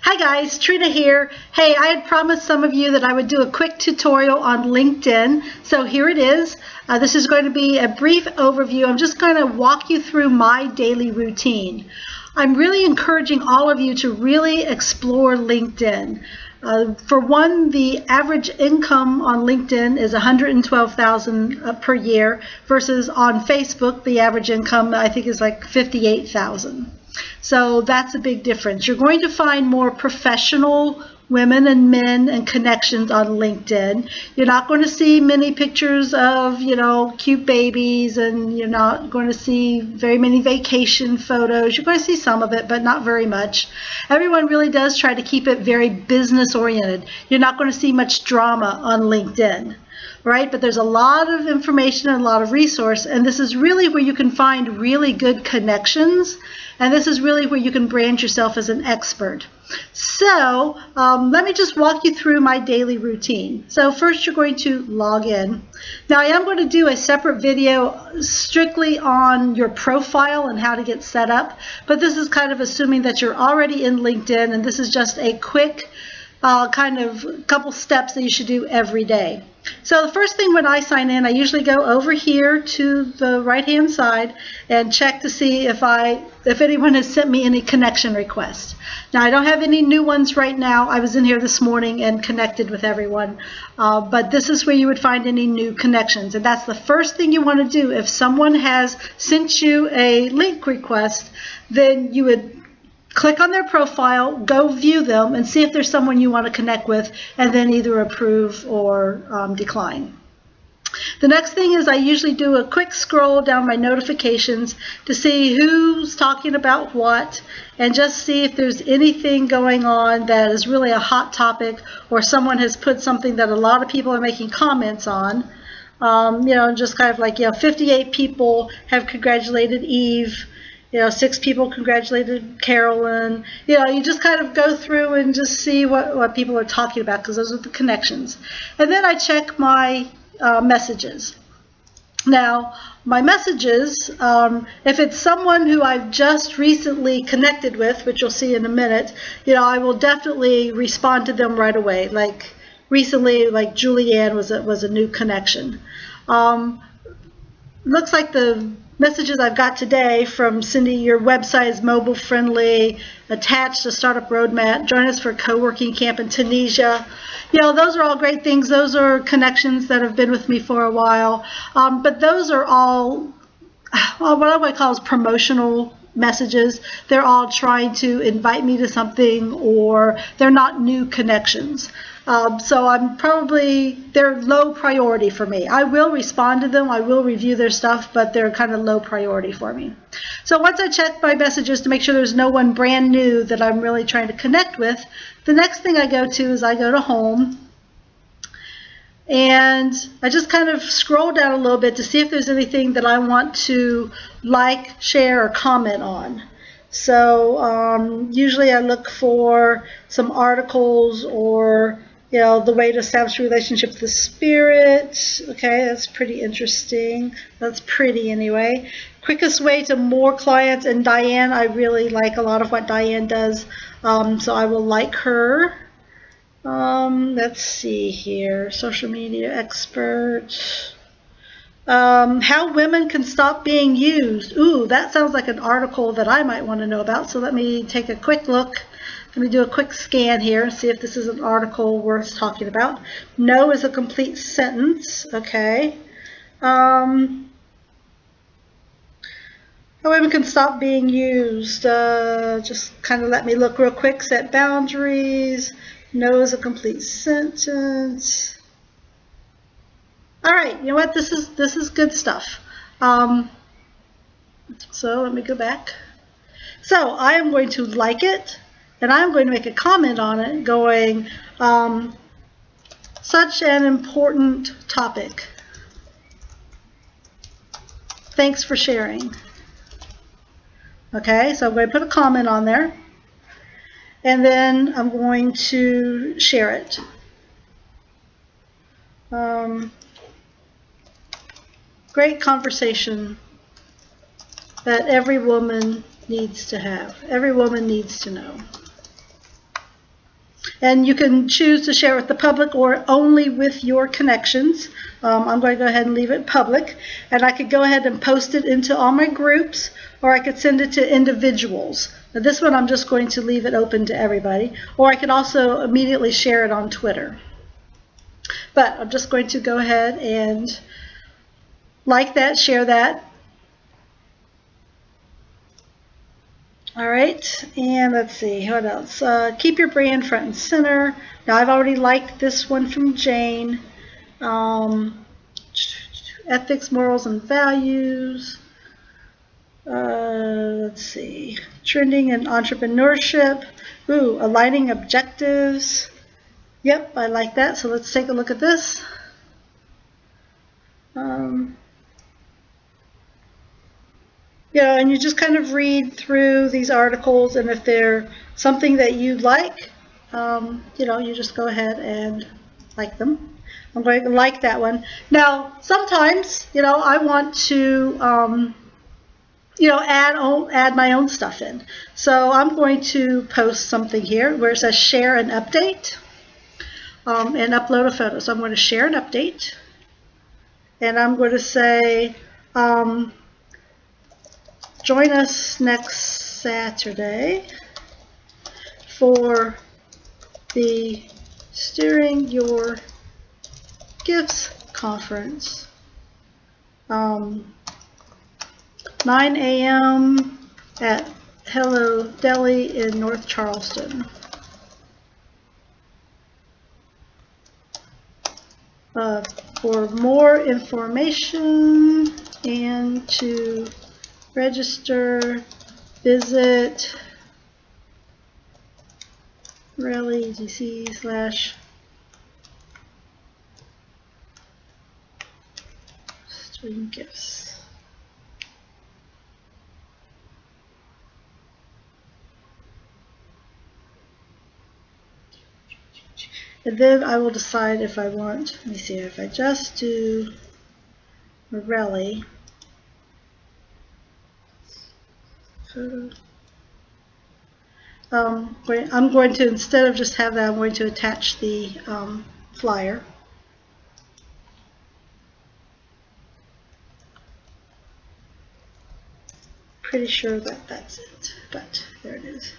Hi guys, Trina here. Hey, I had promised some of you that I would do a quick tutorial on LinkedIn, so here it is. This is going to be a brief overview. I'm just going to walk you through my daily routine. I'm really encouraging all of you to really explore LinkedIn. For one, the average income on LinkedIn is $112,000 per year versus on Facebook, the average income I think is like $58,000. So that's a big difference. You're going to find more professional women and men and connections on LinkedIn. You're not going to see many pictures of, cute babies, and you're not going to see very many vacation photos. You're going to see some of it, but not very much. Everyone really does try to keep it very business oriented. You're not going to see much drama on LinkedIn. Right? But there's a lot of information and a lot of resource, and this is really where you can find really good connections, and this is really where you can brand yourself as an expert. So let me just walk you through my daily routine. So first you're going to log in. Now I am going to do a separate video strictly on your profile and how to get set up, but this is kind of assuming that you're already in LinkedIn, and this is just a quick kind of couple steps that you should do every day. So the first thing when I sign in, I usually go over here to the right hand side and check to see if anyone has sent me any connection requests. Now I don't have any new ones right now. I was in here this morning and connected with everyone, but this is where you would find any new connections, and that's the first thing you want to do. If someone has sent you a link request, then you would click on their profile, go view them, and see if there's someone you want to connect with, and then either approve or decline. The next thing is I usually do a quick scroll down my notifications to see who's talking about what, and just see if there's anything going on that is really a hot topic, or someone has put something that a lot of people are making comments on. Just kind of like, 58 people have congratulated Eve. 6 people congratulated Carolyn. You just kind of go through and just see what people are talking about, because those are the connections. And then I check my messages. Now, my messages, if it's someone who I've just recently connected with, which you'll see in a minute, I will definitely respond to them right away. Like recently, like Julianne was a new connection. Looks like the messages I've got today from Cindy: your website is mobile friendly, attached a startup roadmap, join us for a co-working camp in Tunisia. Those are all great things. Those are connections that have been with me for a while. But those are all what I would call is promotional messages. They're all trying to invite me to something, or they're not new connections. So they're low priority for me. I will respond to them, I will review their stuff, but they're kind of low priority for me. So once I check my messages to make sure there's no one brand new that I'm really trying to connect with, the next thing I go to is I go to home, and I just kind of scroll down a little bit to see if there's anything that I want to like, share, or comment on. So usually I look for some articles, or the way to establish a relationship with the spirit. Okay, that's pretty interesting. That's pretty anyway. Quickest way to more clients, and Diane, I really like a lot of what Diane does, so I will like her. Let's see here. Social media expert. How women can stop being used. Ooh, that sounds like an article that I might want to know about. So let me take a quick look. Let me do a quick scan here and see if this is an article worth talking about. No is a complete sentence. Okay. How women can stop being used. Just kind of let me look real quick. Set boundaries. No is a complete sentence. All right, you know what? This is good stuff. So let me go back. So I am going to like it, and I'm going to make a comment on it, going, such an important topic. Thanks for sharing. Okay, so I'm going to put a comment on there, and then I'm going to share it. Great conversation that every woman needs to have. Every woman needs to know. And you can choose to share with the public or only with your connections. I'm going to go ahead and leave it public. And I could go ahead and post it into all my groups, or I could send it to individuals. Now this one I'm just going to leave it open to everybody. Or I could also immediately share it on Twitter. But I'm just going to go ahead and like that, share that. All right, and let's see, what else? Keep your brand front and center. Now I've already liked this one from Jane. Ethics, morals, and values. Let's see, trending in entrepreneurship. Ooh, aligning objectives. Yep, I like that. So let's take a look at this. And you just kind of read through these articles, and if they're something that you like, you just go ahead and like them. I'm going to like that one. Now, sometimes, I want to, add my own stuff in. So I'm going to post something here where it says share an update and upload a photo. So I'm going to share an update, and I'm going to say, join us next Saturday for the Steering Your Gifts Conference, 9 a.m. at Hello Deli in North Charleston. For more information and to register, visit Mirelli /stream gifts. And then I will decide if I want, let me see, if I just do Mirelli. I'm going to, instead of just have that, I'm going to attach the flyer. Pretty sure that that's it, but there it is.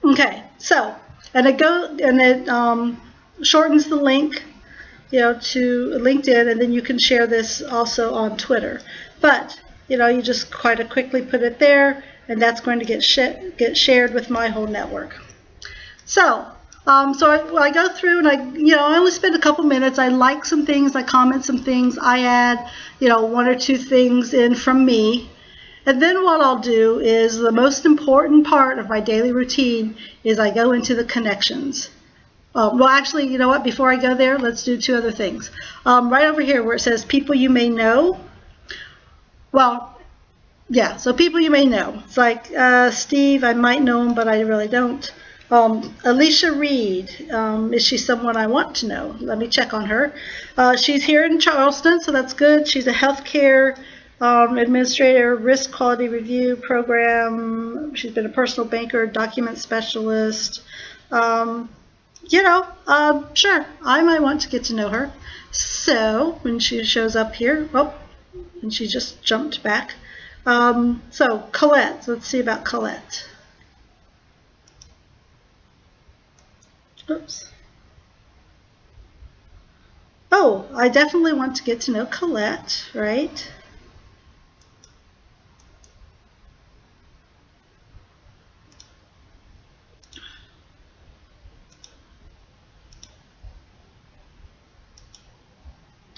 Okay, so, and it shortens the link, to LinkedIn, and then you can share this also on Twitter. But you just quite quickly put it there, and that's going to get shared with my whole network. So, I go through and I only spend a couple minutes. I like some things, I comment some things, I add, 1 or 2 things in from me. And then what I'll do is the most important part of my daily routine is I go into the connections. Well, actually, you know what? Before I go there, let's do 2 other things. Right over here where it says people you may know. Well, yeah, so people you may know. It's like Steve, I might know him, but I really don't. Alicia Reed, is she someone I want to know? Let me check on her. She's here in Charleston, so that's good. She's a healthcare administrator, risk quality review program. She's been a personal banker, document specialist. Sure, I might want to get to know her. So when she shows up here, and she just jumped back. So Colette, let's see about Colette. Oops. Oh, I definitely want to get to know Colette, right?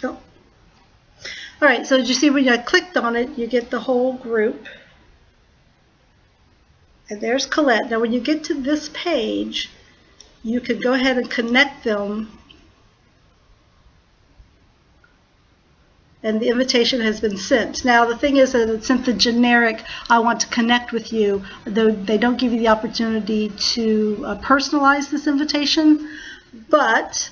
Oh. All right, so did you see when I clicked on it, you get the whole group. And there's Colette. Now when you get to this page, you can go ahead and connect them. And the invitation has been sent. Now the thing is that it's sent the generic, I want to connect with you, though they don't give you the opportunity to personalize this invitation. But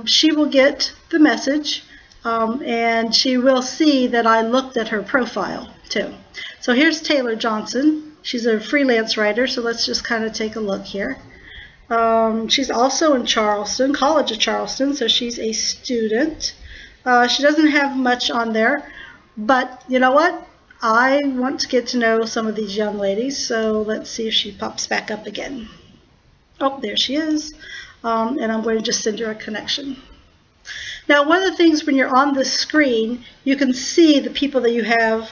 she will get the message. And she will see that I looked at her profile too. So here's Taylor Johnson. She's a freelance writer, so let's just kind of take a look here. She's also in Charleston, College of Charleston, so she's a student. She doesn't have much on there, but you know what? I want to get to know some of these young ladies, so let's see if she pops back up again. Oh, there she is. And I'm going to just send her a connection. Now, one of the things when you're on this screen, you can see the people that you have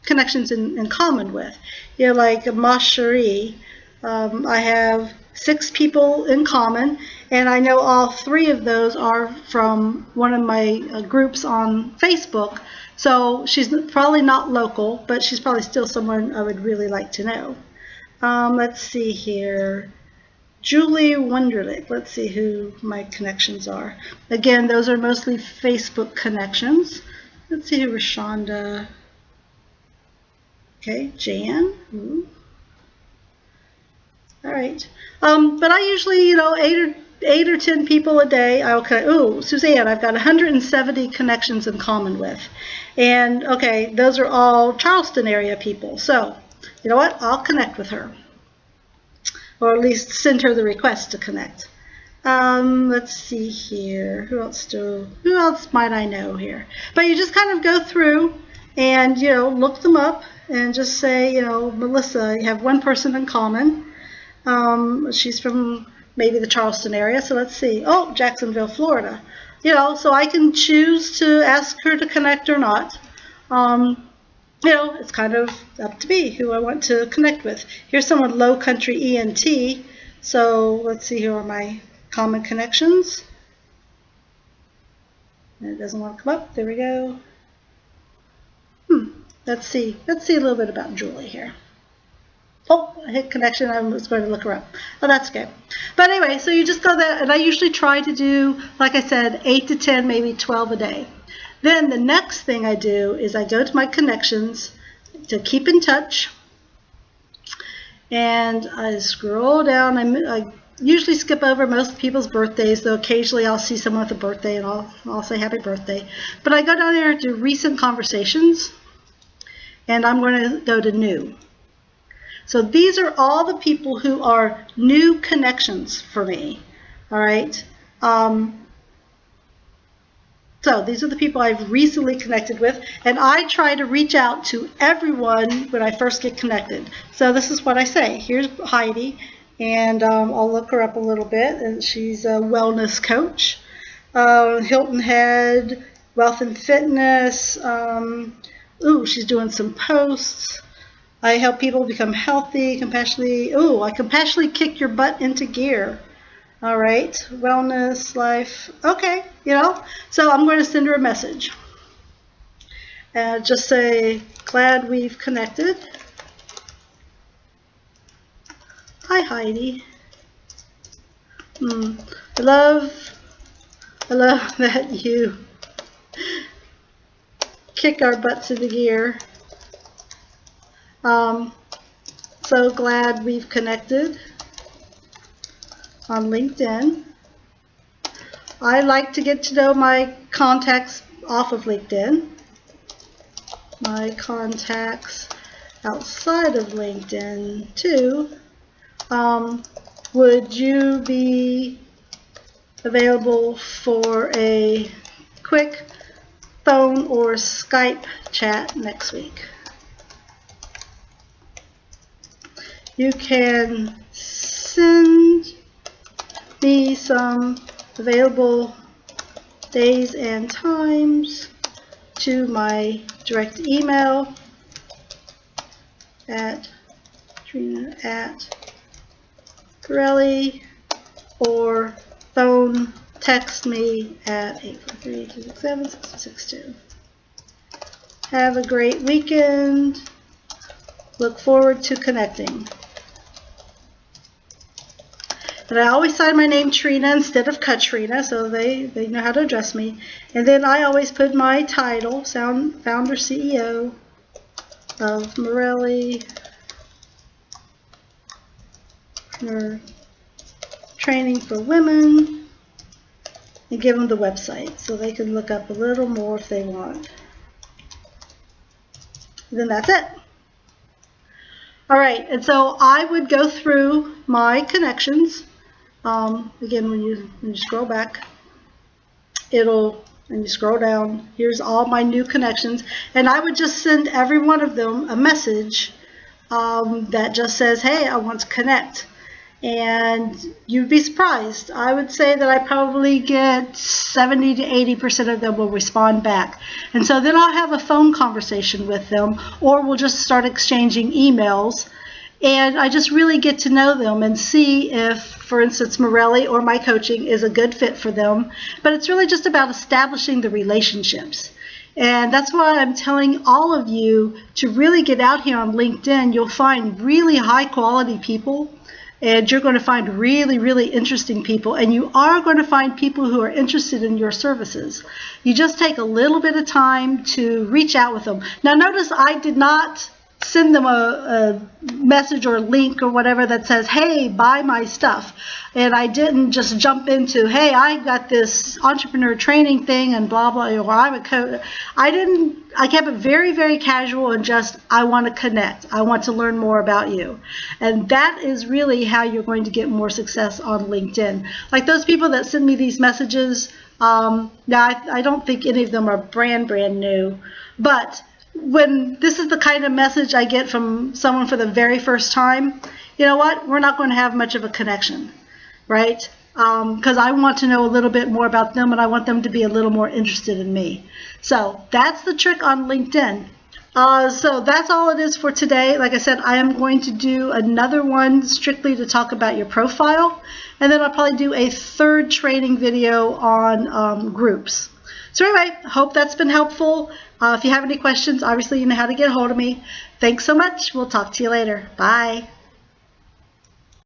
connections in common with. You know, like Ma Cherie, I have 6 people in common, and I know all 3 of those are from one of my groups on Facebook. So she's probably not local, but she's probably still someone I would really like to know. Let's see here. Julie Wunderlich. Let's see who my connections are. Again, those are mostly Facebook connections. Let's see who Rashonda. Okay, Jan. Ooh. All right. But I usually, 8 or 10 people a day. Ooh, Suzanne, I've got 170 connections in common with. And okay, those are all Charleston area people. So, you know what? I'll connect with her. Or at least send her the request to connect. Let's see here. Who else might I know here? But you just kind of go through and, look them up and just say, Melissa, you have one person in common. She's from maybe the Charleston area, so let's see. Oh, Jacksonville, Florida. So I can choose to ask her to connect or not. It's kind of up to me who I want to connect with. Here's someone Low Country ENT. So let's see, here are my common connections. And it doesn't want to come up. There we go. Let's see a little bit about Julie here. Oh, I hit connection. I was going to look her up. Oh, that's okay. But anyway, so you just go there, and I usually try to do, like I said, 8 to 10, maybe 12 a day. Then the next thing I do is I go to my connections to keep in touch, and I scroll down. I usually skip over most people's birthdays, though occasionally I'll see someone with a birthday and I'll say happy birthday. But I go down there to recent conversations, and I'm going to go to new. So these are all the people who are new connections for me. All right. So these are the people I've recently connected with, and I try to reach out to everyone when I first get connected. So this is what I say. Here's Heidi, and I'll look her up a little bit, and she's a wellness coach. Hilton Head, Wealth and Fitness. She's doing some posts. I help people become healthy, compassionately. I compassionately kick your butt into gear. All right, wellness, life. Okay, so I'm going to send her a message. Just say, glad we've connected. Hi, Heidi. I love that you kick our butts into gear. So glad we've connected on LinkedIn. I like to get to know my contacts off of LinkedIn. My contacts outside of LinkedIn too. Would you be available for a quick phone or Skype chat next week? You can send me some available days and times to my direct email at Mirelli, or phone text me at 843-267-6062. Have a great weekend. Look forward to connecting. And I always sign my name Trina instead of Katrina, so they know how to address me. And then I always put my title, founder CEO of Mirelli Entrepreneur Training for Women, and give them the website so they can look up a little more if they want. And then that's it. All right, and so I would go through my connections. Again, when you scroll back, and you scroll down, here's all my new connections, and I would just send every one of them a message that just says, hey, I want to connect. And you'd be surprised. I would say that I probably get 70 to 80% of them will respond back. And so then I'll have a phone conversation with them, or we'll just start exchanging emails. And I just really get to know them and see if, for instance, Mirelli or my coaching is a good fit for them. But it's really just about establishing the relationships. And that's why I'm telling all of you to really get out here on LinkedIn. You'll find really high quality people, and you're going to find really, really interesting people, and you are going to find people who are interested in your services. You just take a little bit of time to reach out with them. Now notice I did not send them a message or a link or whatever that says, hey, buy my stuff. And I didn't just jump into, hey, I got this entrepreneur training thing and blah, blah, or I'm a coach. I kept it very, very casual and just, I want to connect. I want to learn more about you. And that is really how you're going to get more success on LinkedIn. Like those people that send me these messages, now I don't think any of them are brand new, but when this is the kind of message I get from someone for the very first time, you know what? We're not going to have much of a connection, right? Because I want to know a little bit more about them, and I want them to be a little more interested in me. So that's the trick on LinkedIn. So that's all it is for today. Like I said, I am going to do another one strictly to talk about your profile, and then I'll probably do a third training video on groups. So anyway, hope that's been helpful. If you have any questions, obviously you know how to get a hold of me. Thanks so much. We'll talk to you later. Bye.